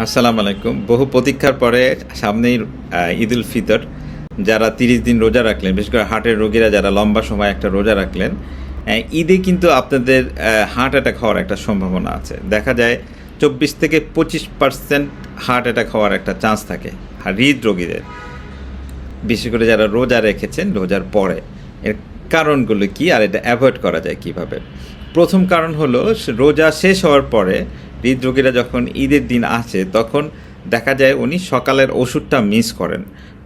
আসসালামু আলাইকুম। বহু প্রতীক্ষার পরে সামনেই ঈদুল ফিতর। যারা ৩০ দিন রোজা রাখলেন, বিশেষ করে হার্টের রোগীরা যারা লম্বা সময় একটা রোজা রাখলেন, ঈদে কিন্তু আপনাদের হার্ট অ্যাটাক হওয়ার একটা সম্ভাবনা আছে। দেখা যায় ২৪ থেকে ২৫% হার্ট অ্যাটাক হওয়ার একটা চান্স থাকে হৃদরোগীদের, বিশেষ করে যারা রোজা রেখেছেন রোজার পরে। এর কারণগুলো কি, আর এটা অ্যাভয়েড করা যায় কিভাবে? প্রথম কারণ হলো রোজা শেষ হওয়ার পরে হৃদরোগীরা যখন ঈদের দিন আসে তখন দেখা যায় উনি সকালের ওষুধটা মিস করেন।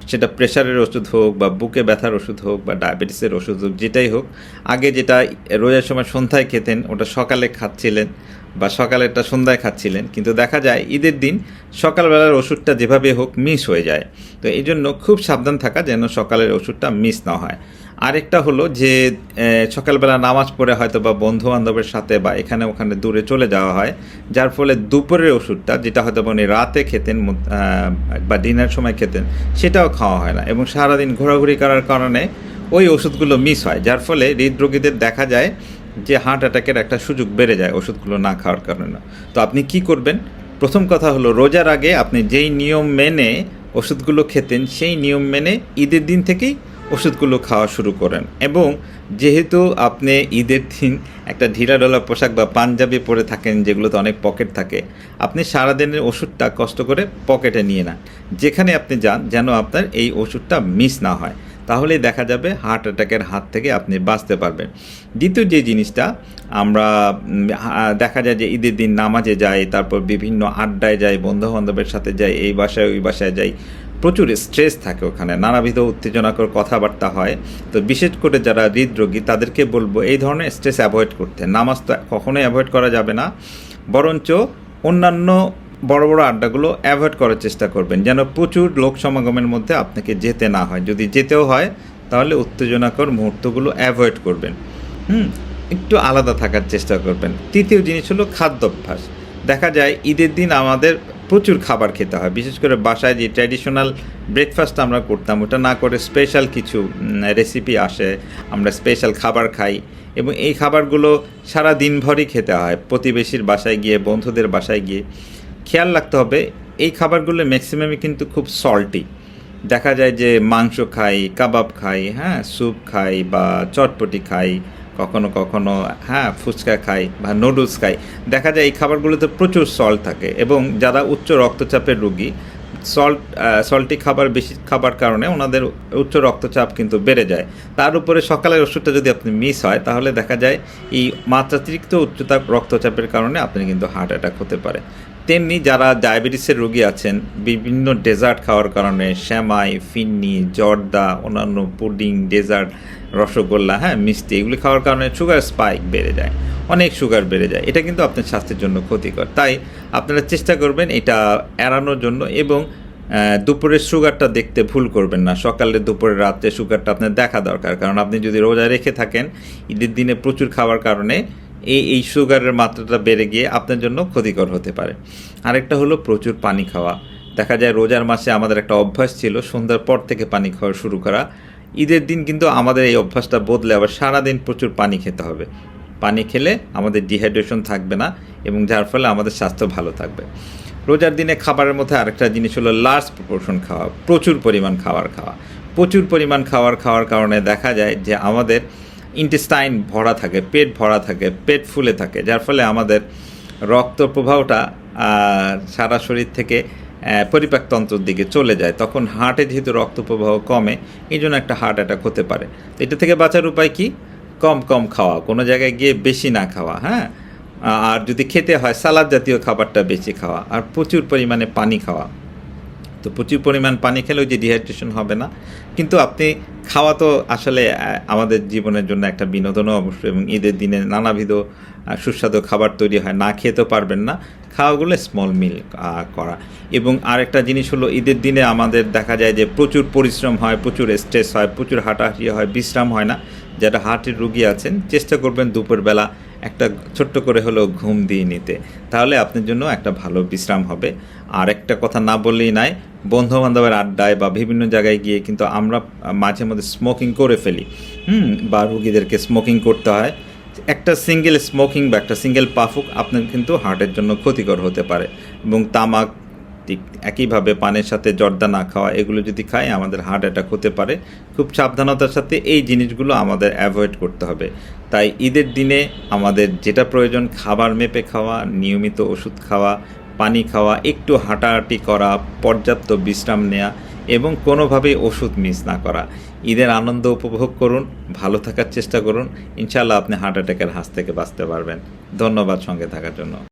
সেটা প্রেশারের ওষুধ হোক বা বুকে ব্যথার ওষুধ হোক বা ডায়াবেটিসের ওষুধ হোক, যেটাই হোক, আগে যেটা রোজার সময় সন্ধ্যায় খেতেন ওটা সকালে খাচ্ছিলেন বা সকালেরটা সন্ধ্যায় খাচ্ছিলেন, কিন্তু দেখা যায় ঈদের দিন সকালবেলার ওষুধটা যেভাবে হোক মিস হয়ে যায়। তো এই জন্য খুব সাবধান থাকা যেন সকালের ওষুধটা মিস না হয়। আরেকটা হলো যে সকালবেলা নামাজ পড়ে হয়তো বা বন্ধু বান্ধবের সাথে বা এখানে ওখানে দূরে চলে যাওয়া হয়, যার ফলে দুপুরের ওষুধটা যেটা হয়তো উনি রাতে খেতেন বা ডিনার সময় খেতেন সেটাও খাওয়া হয় না, এবং সারাদিন ঘোরাঘুরি করার কারণে ওই ওষুধগুলো মিস হয়, যার ফলে হৃদরোগীদের দেখা যায় যে হার্ট অ্যাটাকের একটা সুযোগ বেড়ে যায় ওষুধগুলো না খাওয়ার কারণে। তো আপনি কি করবেন? প্রথম কথা হলো রোজার আগে আপনি যেই নিয়ম মেনে ওষুধগুলো খেতেন সেই নিয়ম মেনে ঈদের দিন থেকেই ওষুধগুলো খাওয়া শুরু করেন। এবং যেহেতু আপনি ঈদের দিন একটা ঢিলাঢালা পোশাক বা পাঞ্জাবি পরে থাকেন যেগুলোতে অনেক পকেট থাকে, আপনি সারাদিনের ওষুধটা কষ্ট করে পকেটে নিয়ে নেন। যেখানে আপনি যান যেন আপনার এই ওষুধটা মিস না হয়, তাহলেই দেখা যাবে হার্ট অ্যাটাকের হাত থেকে আপনি বাঁচতে পারবেন। দ্বিতীয় যে জিনিসটা, আমরা দেখা যায় যে ঈদের দিন নামাজে যাই, তারপর বিভিন্ন আড্ডায় যাই, বন্ধুবান্ধবের সাথে যাই, এই বাসায় ওই বাসায় যাই, প্রচুর স্ট্রেস থাকে, ওখানে নানাবিধ উত্তেজনাকর কথাবার্তা হয়। তো বিশেষ করে যারা হৃদরোগী তাদেরকে বলবো এই ধরনের স্ট্রেস অ্যাভয়েড করতে। নামাজ তো কখনোই অ্যাভয়েড করা যাবে না, বরঞ্চ অন্যান্য বড় বড় আড্ডাগুলো অ্যাভয়েড করার চেষ্টা করবেন, যেন প্রচুর লোক সমাগমের মধ্যে আপনাকে যেতে না হয়। যদি যেতেও হয় তাহলে উত্তেজনাকর মুহূর্তগুলো অ্যাভয়েড করবেন। একটু আলাদা থাকার চেষ্টা করবেন। তৃতীয় জিনিস হলো খাদ্যাভ্যাস। দেখা যায় ঈদের দিন আমাদের প্রচুর খাবার খেতে হয়, বিশেষ করে বাসায় যে ট্র্যাডিশনাল ব্রেকফাস্ট আমরা করতাম ওটা না করে স্পেশাল কিছু রেসিপি আসে, আমরা স্পেশাল খাবার খাই, এবং এই খাবারগুলো সারা দিনভরই খেতে হয়। প্রতিবেশীর বাসায় গিয়ে, বন্ধুদের বাসায় গিয়ে খেয়াল রাখতে হবে এই খাবারগুলো ম্যাক্সিমামই কিন্তু খুব সল্টি। দেখা যায় যে মাংস খাই, কাবাব খাই, হ্যাঁ, স্যুপ খাই বা চটপটি খাই, কখনো কখনো ফুচকা খাই বা নুডলস খাই। দেখা যায় এই খাবারগুলোতে প্রচুর সল্ট থাকে, এবং যারা উচ্চ রক্তচাপের রোগী সল্টি খাবার বেশি খাবার কারণে ওনাদের উচ্চ রক্তচাপ কিন্তু বেড়ে যায়। তার উপরে সকালের ওষুধটা যদি আপনি মিস হয় তাহলে দেখা যায় এই মাত্রাতিরিক্ত উচ্চতাপ রক্তচাপের কারণে আপনি কিন্তু হার্ট অ্যাটাক হতে পারে। তেমনি যারা ডায়াবেটিসের রোগী আছেন, বিভিন্ন ডেজার্ট খাওয়ার কারণে, শ্যামাই, ফিন্নি, জর্দা, অন্যান্য পুডিং, ডেজার্ট, রসগোল্লা, মিষ্টি, এগুলি খাওয়ার কারণে সুগার স্পাইক বেড়ে যায়, অনেক সুগার বেড়ে যায়। এটা কিন্তু আপনার স্বাস্থ্যের জন্য ক্ষতিকর। তাই আপনারা চেষ্টা করবেন এটা এড়ানোর জন্য, এবং দুপুরের সুগারটা দেখতে ভুল করবেন না। সকালে, দুপুরে, রাত্রে সুগারটা আপনার দেখা দরকার, কারণ আপনি যদি রোজা রেখে থাকেন ঈদের দিনে প্রচুর খাওয়ার কারণে এই সুগারের মাত্রাটা বেড়ে গিয়ে আপনার জন্য ক্ষতিকর হতে পারে। আরেকটা হলো প্রচুর পানি খাওয়া। দেখা যায় রোজার মাসে আমাদের একটা অভ্যাস ছিল সন্ধ্যার পর থেকে পানি খাওয়া শুরু করা। ঈদের দিন কিন্তু আমাদের এই অভ্যাসটা বদলে আবার সারাদিন প্রচুর পানি খেতে হবে। পানি খেলে আমাদের ডিহাইড্রেশন থাকবে না, এবং যার ফলে আমাদের স্বাস্থ্য ভালো থাকবে। রোজার দিনে খাবারের মধ্যে আরেকটা জিনিস হলো লার্জ প্রপোর্শন খাওয়া, প্রচুর পরিমাণ খাওয়া। প্রচুর পরিমাণ খাওয়ার কারণে দেখা যায় যে আমাদের ইন্টেস্টাইন ভরা থাকে, পেট ভরা থাকে, পেট ফুলে থাকে, যার ফলে আমাদের রক্ত প্রবাহটা সারা শরীর থেকে পরিপাকতন্ত্রের দিকে চলে যায়। তখন হার্টে যেহেতু রক্ত প্রবাহ কমে, এই জন্য একটা হার্ট অ্যাটাক হতে পারে। তো এটা থেকে বাঁচার উপায় কি? কম খাওয়া, কোনো জায়গায় গিয়ে বেশি না খাওয়া, আর যদি খেতে হয় সালাদ জাতীয় খাবারটা বেশি খাওয়া, আর প্রচুর পরিমাণে পানি খাওয়া। তো প্রচুর পরিমাণ পানি খেলেও যে ডিহাইড্রেশন হবে না। কিন্তু আপনি খাওয়া তো আসলে আমাদের জীবনের জন্য একটা বিনোদনও অবশ্যই, এবং ঈদের দিনে নানাবিধ সুস্বাদু খাবার তৈরি হয়, না খেয়ে তো পারবেন না। খাওয়াগুলো স্মল মিল করা। এবং আরেকটা জিনিস হলো ঈদের দিনে আমাদের দেখা যায় যে প্রচুর পরিশ্রম হয়, প্রচুর স্ট্রেস হয়, প্রচুর হাঁটাহাঁটি হয়, বিশ্রাম হয় না। যারা হার্টের রোগী আছেন চেষ্টা করবেন দুপুরবেলা একটা ছোট্ট করে হলেও ঘুম দিয়ে নিতে, তাহলে আপনার জন্য একটা ভালো বিশ্রাম হবে। আর একটা কথা না বললেই নাই, বন্ধুবান্ধবের আড্ডায় বা বিভিন্ন জায়গায় গিয়ে কিন্তু আমরা মাঝে মধ্যে স্মোকিং করে ফেলি, বা রুগীদেরকে স্মোকিং করতে হয়। একটা সিঙ্গেল স্মোকিং বা একটা সিঙ্গেল পাফুক আপনার কিন্তু হার্টের জন্য ক্ষতিকর হতে পারে। এবং তামাক ঠিক একইভাবে পানের সাথে জর্দা না খাওয়া, এগুলো যদি খাই আমাদের হার্ট অ্যাটাক হতে পারে। খুব সাবধানতার সাথে এই জিনিসগুলো আমাদের অ্যাভয়েড করতে হবে। তাই ঈদের দিনে আমাদের যেটা প্রয়োজন, খাবার মেপে খাওয়া, নিয়মিত ওষুধ খাওয়া, পানি খাওয়া, একটু হাঁটাহাঁটি করা, পর্যাপ্ত বিশ্রাম নেওয়া এবং কোনোভাবেই ওষুধ মিস না করা। ঈদের আনন্দ উপভোগ করুন, ভালো থাকার চেষ্টা করুন। ইনশাআল্লাহ আপনি হার্ট অ্যাটাকের হাত থেকে বাঁচতে পারবেন। ধন্যবাদ সঙ্গে থাকার জন্য।